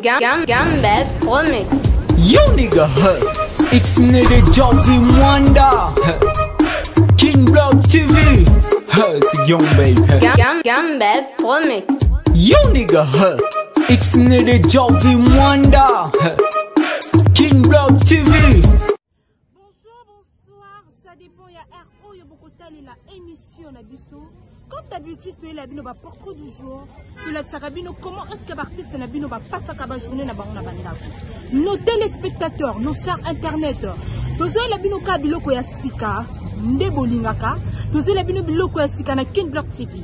Gambet Remix. Yo nigga, X nigga Jovi Mwanda, King Block TV, c'est Young baby. Gambet Remix. Yo nigga, X nigga Jovi Mwanda, King Block TV. Bonsoir, ça dépend. Il y a RO, il y a beaucoup de la émission Nabiso. Comme d'habitude, tu es la bino va portrait du jour. Tu l'as sarabino. Comment est-ce que l'artiste Nabino va passer à journée na banana banana? Nos téléspectateurs, nos chers internet, tous les bino ka biloko ya sika, ndebolingaka. Tous les bino biloko ya sika na King Block TV.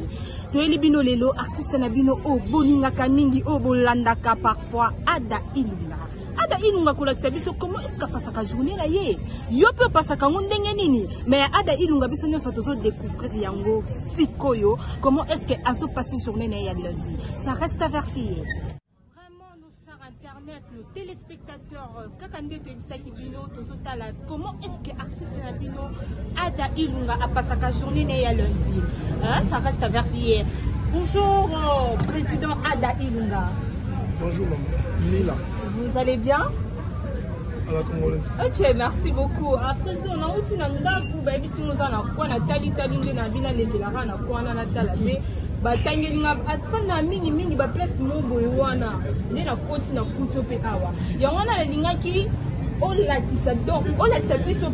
Tous les bino lelo artiste Nabino o bolingaka mingi o bolandaka parfois ada ilunga. Ada ilunga kolakisa biso comment est-ce que passe ka journée na ye yo peut passer ka ndenge nini mais ada ilunga biso nyonso tozo découvrir yango sikoyo comment est-ce que azo passer journée na ya lundi ça reste à vérifier. Vraiment nos chers internet nos téléspectateurs kakande to bisaki bino tozo tala comment est-ce que artiste na bino ada ilunga a passer ka journée na ya lundi hein ça reste à vérifier. Bonjour président Ada Ilunga. Bonjour maman, Mila. Vous allez bien? À la Congolaise. Ok, merci beaucoup. Après, on a aussi un baby si nous avons quoi na tali na bina le la na quoi na tala be ba tangeli nga atfana mingi mingi ba place mo boy wana ni na koti na kuto pe awa ya wana la lingaki on la qui ça donc on la qui ça biso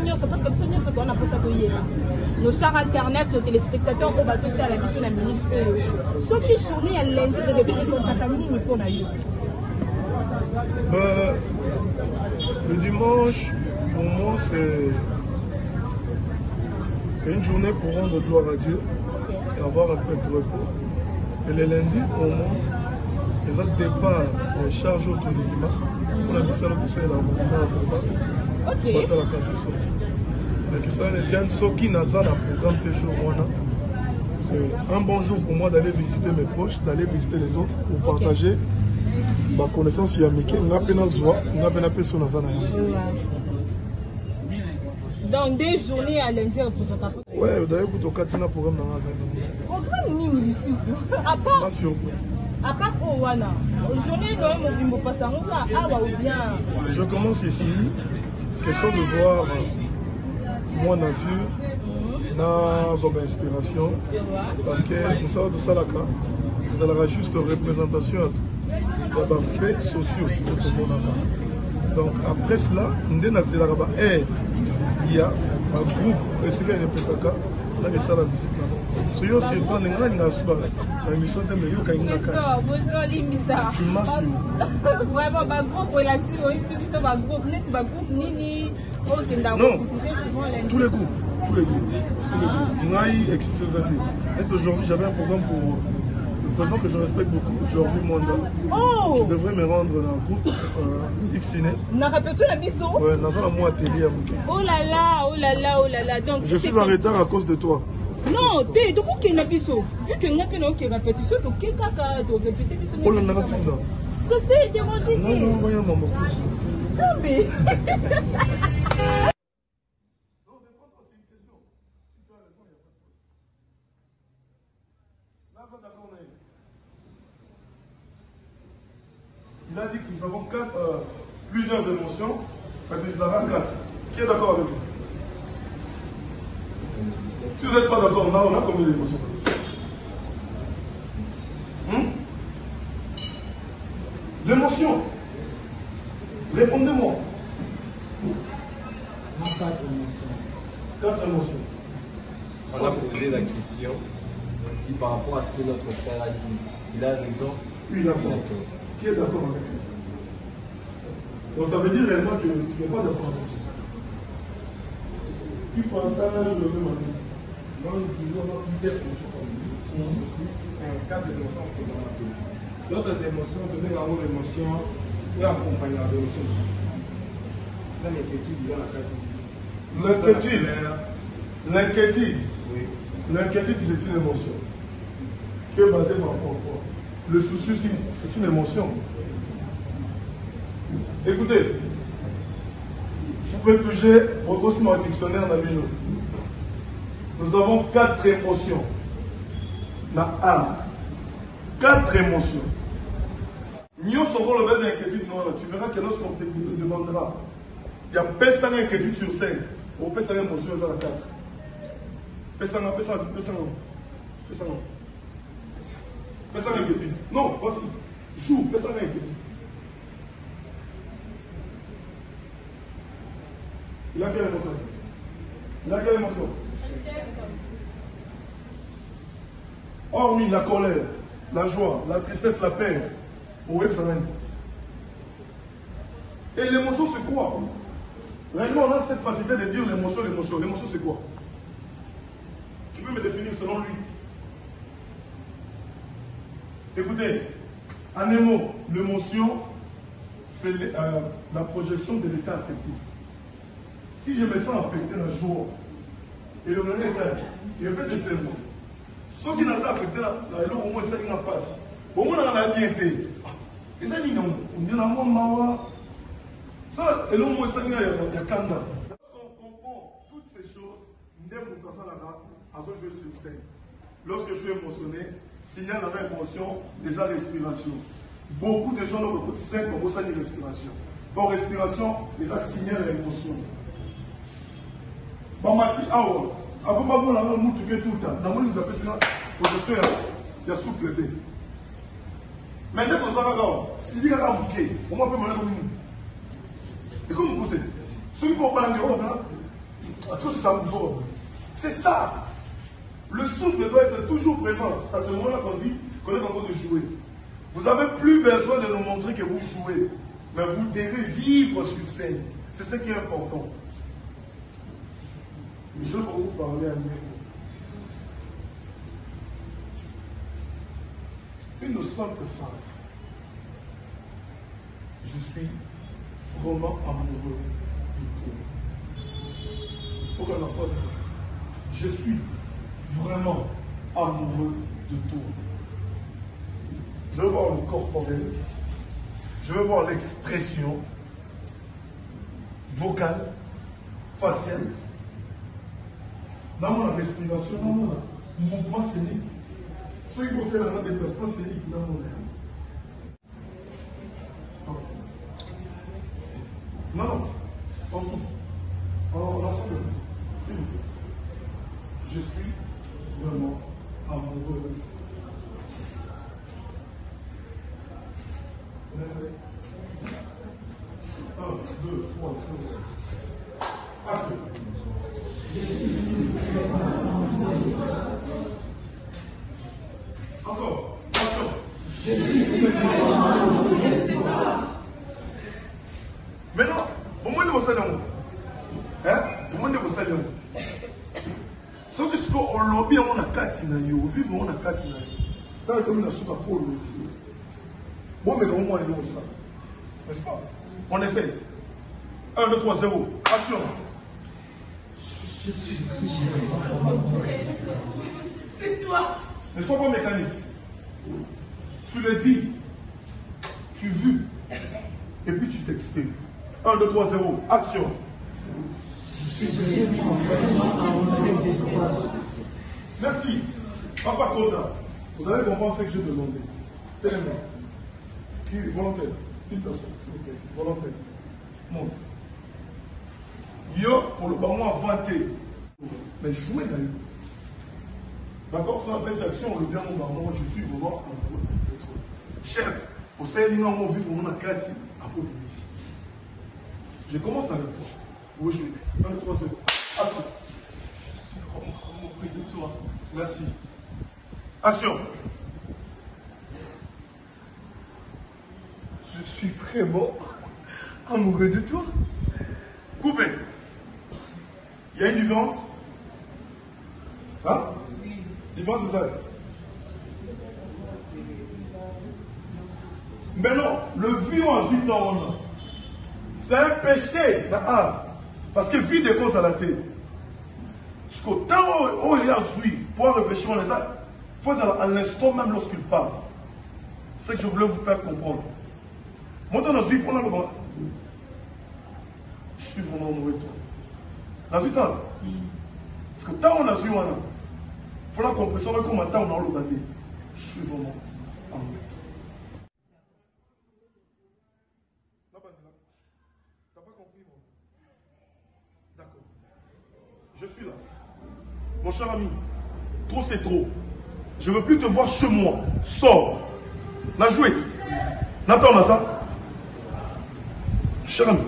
nyonso parce que biso nyonso on a pas ça koyela nos chers internet nos téléspectateurs on va sauter à la biso na minute ce qui journée à lundi de représenter mingi pour na yo. Le dimanche, pour moi, c'est une journée pour rendre gloire à Dieu et avoir un peu de repos. Et le lundi, pour moi, les autres départs chargés autour du dimanche. On a mis ça l'autre soir, ok. Mais ça ne tient ce qui n'a pas le programme de jour. C'est un bon jour pour moi d'aller visiter mes proches, d'aller visiter les autres pour partager. Ma connaissance y a Mickey, on a peine à zoa, on a peine à personne à Zana. Donc des journées à lundi pour ça. Ouais, d'ailleurs pour ton Katina programme dans la Zana. Programme ni ici. À part. Pas sûr. À part Owana. Aujourd'hui nous on vient passer en là, ah ou bien. Je commence ici. Question de voir moi nature, dans une inspiration, parce que nous savons de ça là, vous allez juste représentation. Il y a des faits sociaux. Donc après cela, il y a un groupe, et c'est bien répété, là il y a ça la visite. Si vous avez un la mission de vraiment, ma groupe relative, ma groupe Nini, non, tous les groupes. Tous les groupes. Et aujourd'hui, j'avais un programme pour le président que je respecte beaucoup, Jovi Mwanda. Oh! Je devrais me rendre dans un groupe X-Ciné. N'a répété la mission? Ouais, dans un atelier à Mouké. Oh là là, oh là là, oh là là. Donc, je suis en retard à cause de toi. Non, t'es de quoi qu'il y a biso. Vu que n'a pas de répétition, donc quel cas de répéter biso. Oh là là, tu là. Que c'est dérangé. Non, non, voyons maman. Mais. Il a dit que nous avons plusieurs émotions. Il en a 4. Qui est d'accord avec vous? Si vous n'êtes pas d'accord, on a combien d'émotions? L'émotion. Répondez-moi. 4 émotions. 4 émotions. On a posé la question si par rapport à ce que notre frère a dit, il a raison. Oui, il a raison. Qui est d'accord avec lui? Donc ça veut dire réellement que tu n'es pas d'accord avec ça. Qui partage le même avis? Moi, nous avons plusieurs émotions comme lui. 4 émotions fondamentales. D'autres émotions, donner avoir l'émotion, ou accompagner l'émotion. C'est l'inquiétude dans la tête. L'inquiétude. L'inquiétude. Oui. L'inquiétude, c'est une émotion. Qui est basée par rapport à quoi? Le souci, c'est une émotion. Écoutez, vous pouvez toucher aussi mon dictionnaire d'Amino. Nous avons 4 émotions. 4 émotions. Nous serons les inquiétudes. Tu verras que lorsqu'on te demandera, il y a personne inquiétude sur scène. On peut savoir émotion dans la carte. Personne inquiétude. Non, voici. Joue, personne inquiétude. Il a quelle émotion? Il a quelle émotion? Hormis la colère, la joie, la tristesse, la peine, oui, ça vient. Et l'émotion, c'est quoi? Réellement, on a cette facilité de dire l'émotion, l'émotion. L'émotion, c'est quoi? Qui peut me définir selon lui? Écoutez, en un mot, l'émotion, c'est la projection de l'état affectif. Si je me sens affecté dans le jour, et le moment il fait ce serment. Ceux qui n'ont pas affecté, au moins ça, ils n'ont pas. Au moins, on a bien été. Et ça, ils n'ont pas. Ça, et là, au moins ça, il y a Kanda. On comprend toutes ces choses, avant je suis sur scène. Lorsque je suis émotionné, signale la émotion, des respiration. Beaucoup de gens dans le quotidien comme ça, une respiration. Bon, respiration, les a signalé l'émotion. Bamati awa, avant ma bonne amour, tout le temps. Dans mon idée, il y a soufflé. Mais dès que vous avez si il y a un bouquet, on peut me comme nous. Et comme vous savez, ceux qui vont parler c'est ça. Le souffle doit être toujours présent. C'est à ce moment-là qu'on dit qu'on est en train de jouer. Vous n'avez plus besoin de nous montrer que vous jouez, mais vous devez vivre sur scène. C'est ce qui est important. Je vais vous parler à une simple phrase. Je suis vraiment amoureux de toi. Pourquoi la phrase? Je suis vraiment amoureux de toi. Je veux voir le corporel. Je veux voir l'expression vocale, faciale. Dans mon respiration, dans mon mouvement scénique. Ceux qui concernent le déplacement scénique dans mon air. Non, en ensemble, s'il vous plaît. Je suis vraiment amoureux. 1, 2, 3, 4. Action. Encore. Action. Maintenant, au moins de vos salons. Au moins de vos salons. Ce qui se fait au lobby, on a 4 scénarios. Au vivre, on a 4 scénarios. Dans le commune, on a pour le lobby. Bon, mais comment on est comme ça? N'est-ce pas? On essaye. 1, 2, 3, 0. Action. Je suis c'est toi. Ne sois pas mécanique. Tu le dis. Tu vis. Et puis tu t'exprimes. 1, 2, 3, 0. Action. Merci. Papa Kota, vous allez comprendre ce que je demandais. Tellement. Qui est volontaire? Une personne, s'il vous plaît. Volontaire. Monte. Yo, pour le moment, vanté. Mais jouez d'ailleurs. D'accord? Ça appelle cette action, le bien mon baron, je suis vraiment amoureux de toi. Chef, au sein de nous, vivre mon acati à propos ici. Je commence avec toi. Oui, je suis. 1, 2, 3, 0. Action. Je suis vraiment amoureux de toi. Merci. Action. Je suis vraiment amoureux de toi. Coupez. Il y a une différence? Hein? Oui. Différence, c'est ça? Mais non, le vie en 8 ans, c'est un péché. Parce que vie des causes à la tête. Parce qu'au temps où il y a joué, pour réfléchir les actes, il faut à l'instant même lorsqu'il parle. C'est ce que je voulais vous faire comprendre. Moi, dans la vie, pour le moment, je suis vraiment amoureux de toi. Dans 8 ans. Parce que tant on a joué, il faut la compréhension comme un temps on a le bandé. Je suis vraiment amoureux de toi. T'as pas compris, moi? D'accord. Je suis là. Mon cher ami, trop c'est trop. Je ne veux plus te voir chez moi. Sors. La jouette. N'attends pas ça. Cher ami,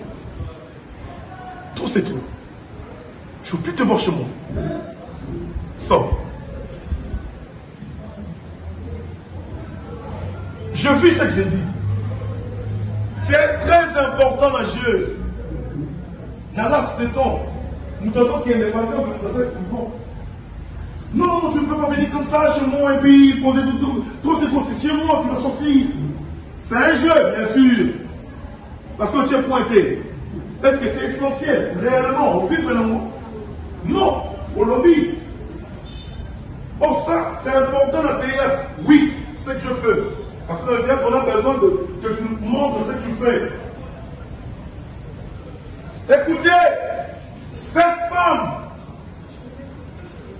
trop c'est trop. Je ne veux plus te voir chez moi. Sors. Je vis ce que j'ai dit. C'est très important la jeu. Nala, c'est ton. Nous devons qu'il y ait des patients pour nous passer pour non, tu ne peux pas venir comme ça chez moi et puis poser tout. Trop c'est trop, c'est chez moi, tu vas sortir. C'est un jeu, bien sûr. Parce que tu es pointé. Est-ce que c'est essentiel, réellement, au vivre l'amour? Non, au lobby. Oh, ça, c'est important dans le théâtre. Oui, c'est ce que je fais. Parce que dans le théâtre, on a besoin que tu nous montres ce que tu fais. Écoutez, cette femme,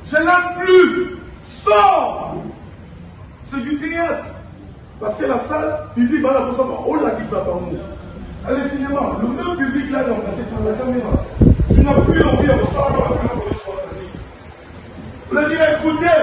je l'aime plus. Sors. C'est du théâtre. Parce que la salle, public, va la recevoir. Oh là, qui ça par nous. Allez, cinéma, le même public là, il est remplacé par la caméra. Tu n'as plus envie de recevoir la caméra. Vous le dire, écoutez.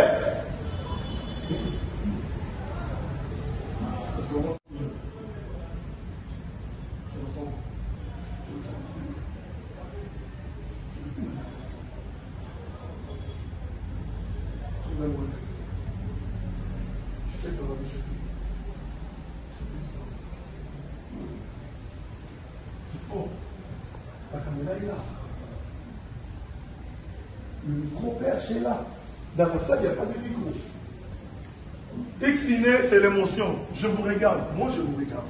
Je sais que ça va me choquer. C'est fort. La caméra est là. Le micro-perche est là. Dans la salle, il n'y a pas de micro. X-Ciné, c'est l'émotion. Je vous regarde. Moi, je vous regarde.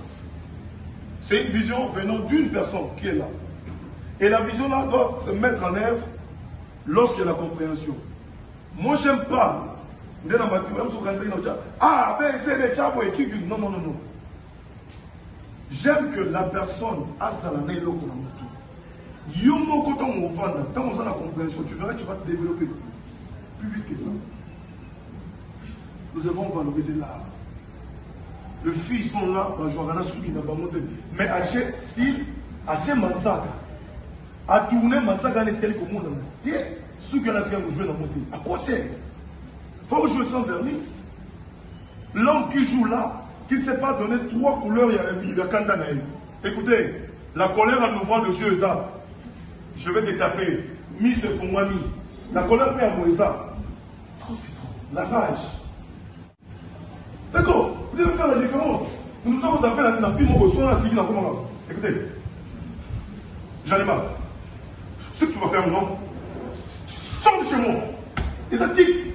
C'est une vision venant d'une personne qui est là. Et la vision là doit se mettre en œuvre lorsqu'il y a la compréhension. Moi, je n'aime pas. Ah, ben c'est des chabos et qui. Non, non, non, non. J'aime que la personne a sa langue loko dans mon tour. Yomo quand on va dans la compréhension, tu verras que tu vas te développer plus vite que ça. Nous devons valoriser l'art. Les filles sont là, mais Aché, si Aché Manzaka a tourné Manzaka à l'extérieur comme on a dit, ce que la fille a joué dans mon pays. À quoi c'est? Il faut jouer sans vernis. L'homme qui joue là, qui ne sait pas donner 3 couleurs, il y a Kandanaï. Écoutez, la colère en ouvrant les yeux, ça, je vais te taper. Mi c'est pour moi, mi. La colère met à Moïsa. Trop c'est trop. La rage. D'accord, vous devez faire la différence. Nous nous avons appelé la fille, mon son, la civile, comment. Écoutez, j'en ai marre. Ce que tu vas faire maintenant, sors de chez moi. Et ça tique.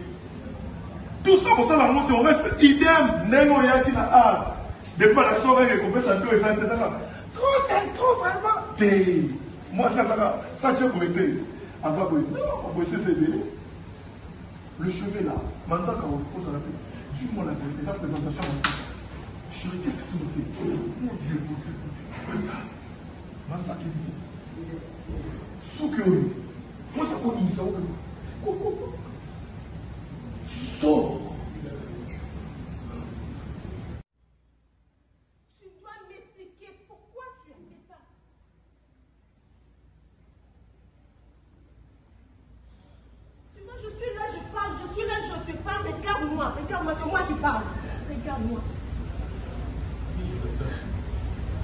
Tout ça, pour ça, la montée, on reste idem. Négo, il y a qui n'a art. Depuis l'action, avec les compétences, ça peut, ça trop, c'est trop, vraiment. Moi, ça, tu as goûté. À ça, non, on peut essayer de le chevet là, Manza, quand on pose à la paix, dis-moi la vérité, ta présentation, chérie, qu'est-ce que tu me fais? Mon Dieu, regarde, Manza qui dit, sous que, moi, ça peut dire, ça va que, tu sors. Tu dois m'expliquer pourquoi tu as fait ça. Tu vois, je suis là, je parle, je suis là, je te parle. Regarde-moi, regarde-moi, c'est moi qui parle. Regarde-moi.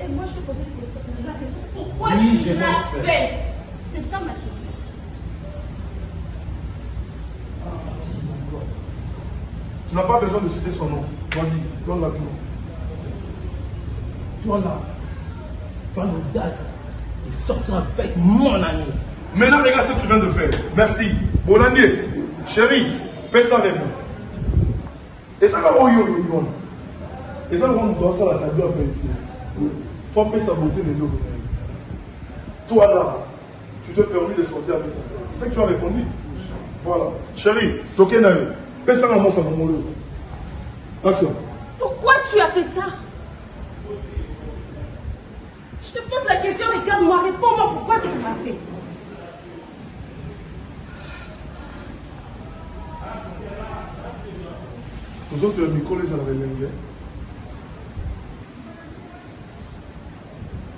Et moi, je te posais la question. Pourquoi tu l'as fait? C'est ça ma question. Tu n'as pas besoin de citer son nom. Vas-y, donne-la tout. Toi là, tu as l'audace de sortir avec mon ami. Maintenant, regarde ce que tu viens de faire. Merci. Bon année. Chérie, fais ça avec moi. Et ça, là, et ça, on doit ça la table à peine. Faut pas saboter les deux. Toi là, tu te permets de sortir avec moi. C'est ce que tu as répondu. Voilà. Chérie, Tokenayo, fais ça dans mon salon. Action. Pourquoi tu as fait ça? Je te pose la question, regarde-moi, réponds-moi pourquoi tu l'as fait. Nous autres, le micro, les avaient l'enlevé.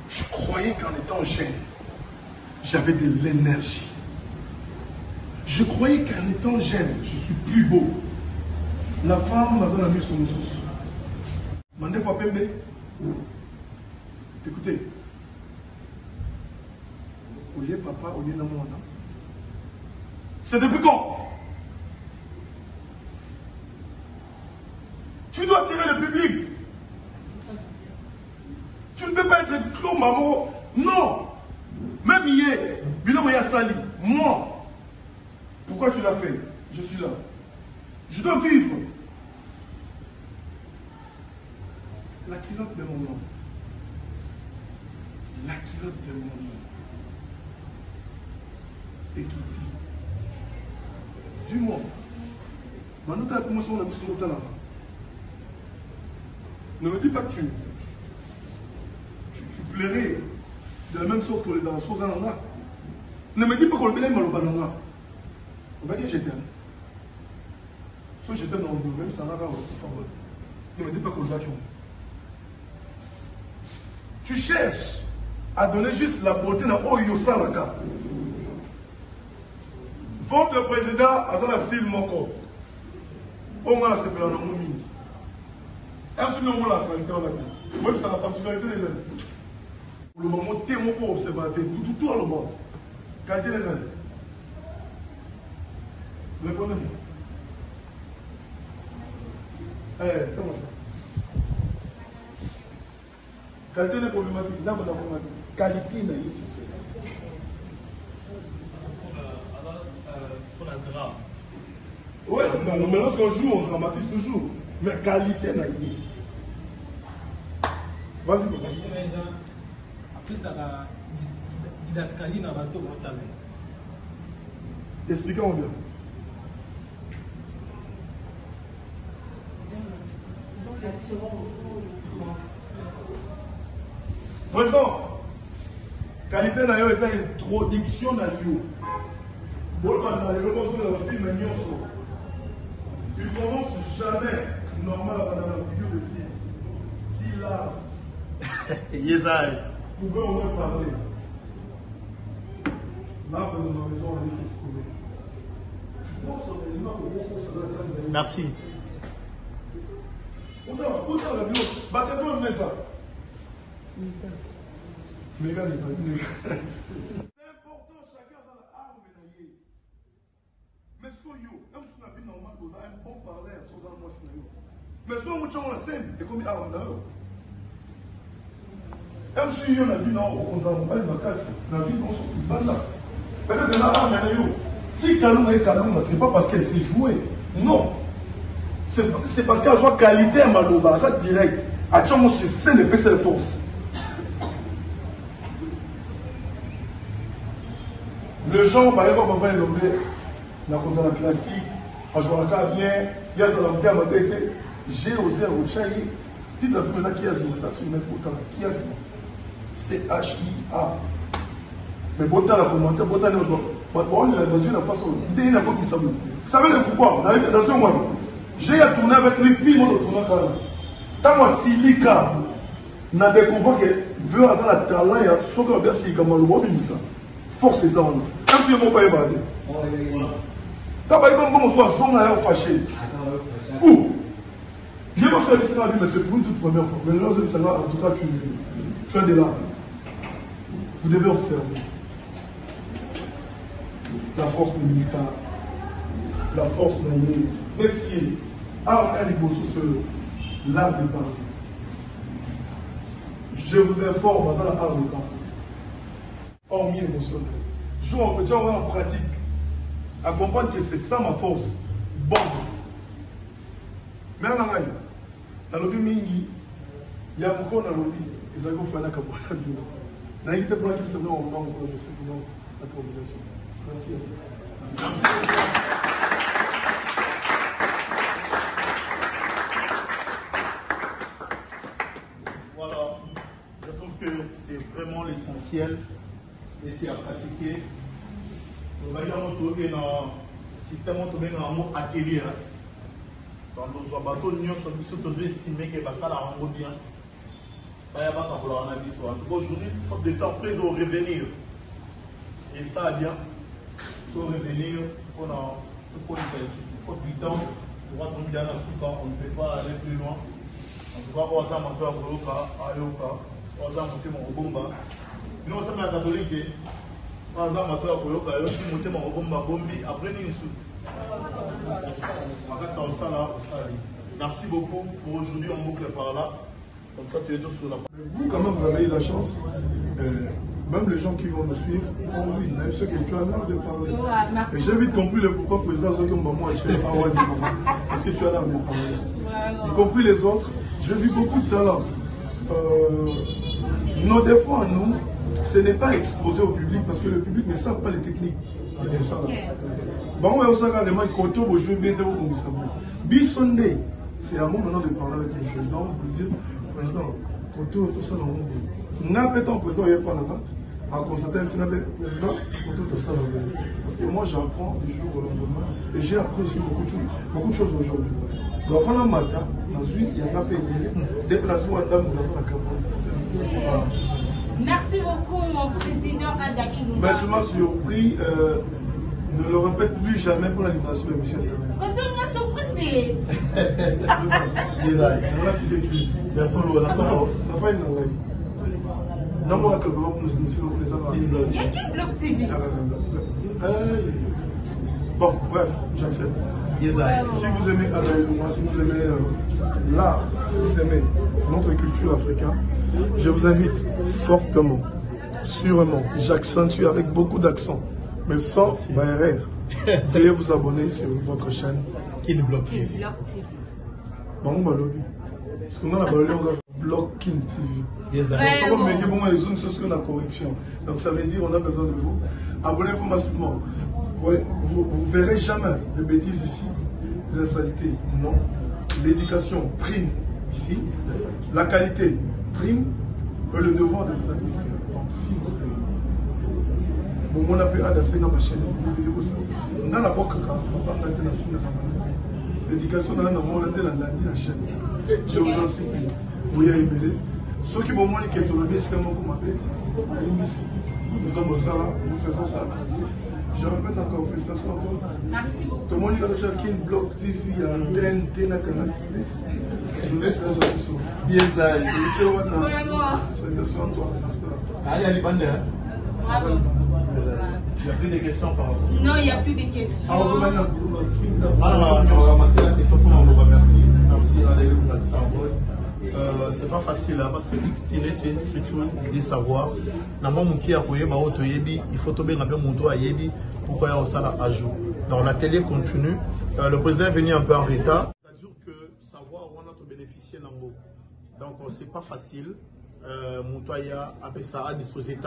Je croyais qu'en étant jeune, j'avais de l'énergie. Je croyais qu'en étant jeune, je suis plus beau. La femme n'a pas mis son sous. Mandez fois Pembe. Écoutez. Oye papa, oye namwana. C'est depuis quand? Tu dois attirer le public. Tu ne peux pas être Claude Mamo. Non. Même hier, Bilon Yassali, moi. Pourquoi tu l'as fait? Je suis là. Je dois vivre. La culotte de mon nom. La culotte de mon nom. Et qui dit? Dis-moi. Maintenant, tu as commencé à la mission de là. Ne me dis pas que tu plairais de la même sorte que dans la chose en là. Ne me dis pas qu'on le met mal au banana. On va dire je t'aime. Soit je t'aime dans le même ça n'a pas. Ne me dis pas qu'on le bat. Tu cherches à donner juste la beauté dans Oyo Salaka. Votre président a un style moko. On a ce plan dans mon mini. Absolument la qualité en la même ça la particularité des ailes. Le moment où tu es mon observateur, tout à le monde. Qualité des ailes. Répondez-moi. Comment ça? Qualité des problématiques. Là, on a problématique. Qualité n'a ici. Pour la grave. Oui, mais lorsqu'on joue, on dramatise toujours. Mais qualité n'a ici. Vas-y, papa. Après ça, la didascalie n'a pas tout entamé. Expliquez-moi bien. Président, qualité n'a eu une introduction à l'IO. Bon, ça n'a pas de film Nyonso. Tu ne commences jamais normal dans la vidéo de style. Si là, vous pouvez au moins parler. Là, pour nos maisons, on va s'exprimer. Je pense au élément où ça doit être. Merci. Autant la vidéo, battez-vous le ça. Mais gars, c'est important, chacun a l'arme médaillée. Mais ce que yo, même si on a vu normal, on a un bon parler à son arme, mais si on a la scène, et comme il y a un d'eux. Même si on a vu non, on a pas une vacances, on a vu qu'on s'occupe pas là. Peut-être que l'arme médaillée, si Kalou est Kalou, c'est pas parce qu'elle s'est jouée. Non. C'est parce qu'elle a une qualité à Maloba, ça direct. À Tchamo, c'est le PC de force. Le genre, par exemple, papa est nommé dans la classique, en jouant bien, il y a ça dans le terme de j'ai osé à Rochaï, tu as vu maintenant qui a zimatation, mais pourtant, qui a zimatation? C'est H-I-A. Mais Botan a commenté, Botan est on est dans une façon, il n'a pas qui savait. Vous savez pourquoi? Dans un mois, j'ai tourné avec lui, fille, mon tournant quand même. Tant que Silika n'a découvert que veut avoir la talent, il y a ce qu'on a bien si comme le mot ça. Force c'est ça. Même si le mot pas évadé. T'as pas eu comme on soit zone à fâché. Où? Je ne sais pas si c'est la vie, mais c'est pour une toute première fois. Mais là, en tout cas, tu es de là. Vous devez observer. La force de Milika, la force de Nani, Mexier, Arnaud Libosso sur l'art de parler. Je vous informe dans l'art de parler. Hormis émotionnel. Je vous en pratique. À comprendre que c'est ça ma force. Bon. Mais en Araï, dans le Mingi, il y a beaucoup dans le lobby. Ils ont fait un cabot. N'a été pour la qui se met en banque pour la population. Merci. Voilà, je trouve que c'est vraiment l'essentiel et c'est à pratiquer. On va dire que dans le système de atelier. Quand on voit bateau, nous sommes estimés que ça la rend bien. Aujourd'hui, faute de temps, prise au revenir. Et ça, bien, sans revenir, on a faute du temps, on va tomber dans la soupe, on ne peut pas aller plus loin. En tout cas, on va monter à Koyoka, à Yoka, on va monter mon Bomba. Nous, on sommes catholiques, on va monter à Koyoka, on va monter mon Bomba, Bombi, après une soupe. Merci beaucoup pour aujourd'hui, on boucle par là. Comme ça, tu es tous sur la. Vous, quand même, vous avez eu la chance. Même les gens qui vont nous suivre ont vu ce que tu as l'air de parler. Et j'ai vite compris le pourquoi le président Zokomba je ne parle pas. Parce que tu as l'air de parler. Y compris les autres, j'ai vu beaucoup de talent. Nos défauts à nous, ce n'est pas exposé au public parce que le public ne sait pas les techniques. Bon, on va aussi carrément côté au jeu bien de vous Bissondé, c'est à moi maintenant de parler avec le président pour dire, président, côté tout ça dans le monde. N'a pas tant président, il n'y a pas là-bas. À constater, c'est un président, côté tout ça dans le monde. Parce que moi, j'apprends du jour au lendemain et j'ai appris aussi beaucoup de choses aujourd'hui. Donc, pendant le matin, ensuite, il y a pas payé. Déplacement à dame de la Cameroun. Merci beaucoup, mon président Adaki. Mais je m'en suis surpris. Ne le répète plus jamais pour l'animation de l'émission Internet. Parce que la surprise, c'est. On a plus de crise. Personne ne l'a pas une oreille. Non, moi, que nous les avons. Il y a qui Bloc TV? Bon, bref, j'accepte. Si vous aimez Adaïlouma, si vous aimez l'art, si vous aimez notre culture africaine, je vous invite fortement, sûrement, j'accentue avec beaucoup d'accent. Mais sans barrière, veuillez vous abonner sur votre chaîne Kin Block TV. Bon, on va lobby. Parce qu'on a la Block Kin TV. C'est une correction. Donc ça veut dire qu'on a besoin de vous. Abonnez-vous massivement. Vous verrez jamais de bêtises ici, des insanités. Non. L'éducation prime ici. La qualité prime. Et le devoir de vous satisfaire. Donc s'il vous plaît. On a pu adresser dans ma chaîne. Dans la boîte, l'éducation dans la chaîne. Je vous en supplie. Vous y avez ceux qui m'ont dit que tu le c'est comment vous m'appelez. Nous sommes ça, nous faisons ça. Je répète encore, félicitations à toi. Merci beaucoup. Tout le monde dit que tu as une Block TV, TNT, Canal Plus. Je vous laisse la solution. Bien ça. Vraiment. Félicitations à toi. Allez, allez, bande. Bravo. Il n'y a plus de questions par rapport. Non, il n'y a plus de questions. Alors, on va ramasser la question pour nous remercier. Merci à l'église. C'est pas facile hein, parce que XTL c'est une structure des savoirs. Il faut tomber dans mon yebi pourquoi il y a ça ajout. Donc l'atelier continue. Le président est venu un peu en retard. C'est-à-dire que savoir on a tout bénéficié dans l'eau. Donc c'est pas facile. Montoya a ça à disposer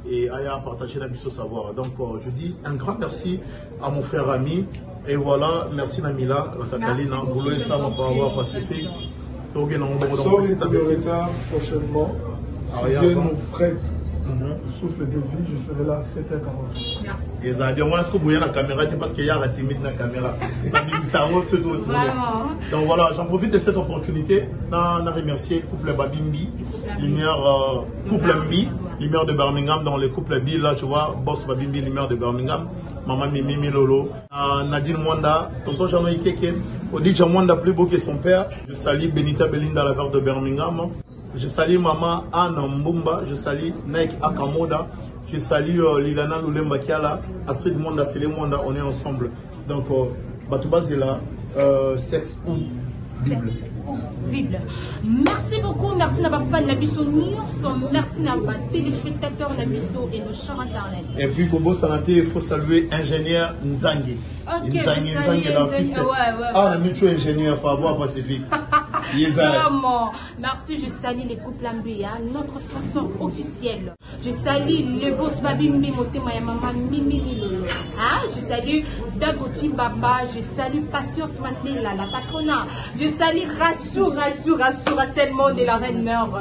et à partager la mission savoir. Donc je dis un grand merci à mon frère ami et voilà merci Namila, la Catalina, vous le savez on peut avoir pacifique. Sans retard prochainement, si Dieu nous prête le souffle de vie, je serai là à 7h40. Merci. Et moi, est-ce que vous voyez la caméra parce qu'il y a la timide dans la caméra. Donc voilà, j'en profite de cette opportunité de remercier le couple Babimbi, couple Mbi, lumière de Birmingham, dans les couples Bi, là tu vois, boss Babimbi, lumière de Birmingham, maman Mimi Lolo, Nadine Mwanda, tonton Jean-Noï Keke, Odidja Mwanda plus beau que son père, je salue Benita Belinda, la verre de Birmingham, je salue maman Anne Mbumba, je salue Nike Akamoda, je salue Lilana Lulemba Kiala, Astrid Mwanda, Célé Mwanda, on est ensemble. Donc, Batouba Zela, sexe ou Bible. Bible. Merci beaucoup, merci à ma fan Nabiso News, merci à ma téléspectateurs Nabiso et nos chers internet. Et puis, Bobo Sanate, il faut saluer ingénieur Nzangi. Ok, Nzangi l'artiste. Ah, on a mis tout ingénieur par rapport à Pacifique. Vraiment. Merci, je salue les couples Ambia, notre sponsor officiel. Je salue le boss Babimbi Motema et maman Mimi Lolo. Je salue Dagoti Baba, je salue Patience Mandela, la patrona. Je salue Rachel. rassure, seulement de la reine meurt.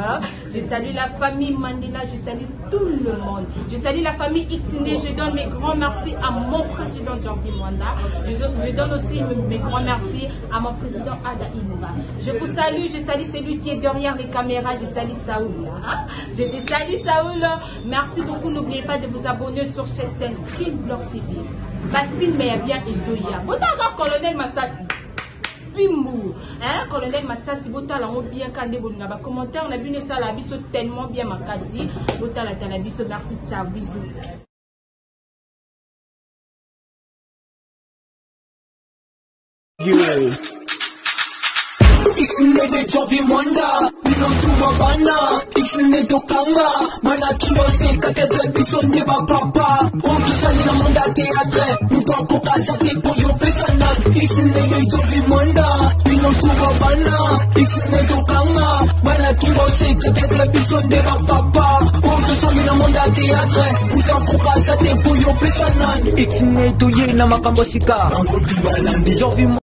Je salue la famille Mandela, je salue tout le monde. Je salue la famille Xné, je donne mes grands merci à mon président Jordi Mwanda. Je donne aussi mes grands merci à mon président Ada Inouba. Je vous salue, je salue celui qui est derrière les caméras, je salue Saoul. Je te salue Saoul. Merci beaucoup, n'oubliez pas de vous abonner sur cette chaîne King Block TV. Batpin mais bien Ezoya. Botaka colonel Massassi. Fimou. Colonel Massassi botala on bien kande bolinga ba commentaire na bino ça la biso tellement bien makasi. Botala ta la biso merci ciao bisous. Yeah. Xné de Jordi Mwanda, bino tuba bana. Xné do kanga, mana kimose katetre bisonde ba papa. Oki sali na manda teatre, muto kokaza te poyo pesana. Xné de Jordi Mwanda, bino tuba bana. Xné do kanga, mana kimose katetre bisonde ba papa. Oki sali na manda teatre, muto kokaza te poyo pesana. Xné to ye na makambo sika, Jordi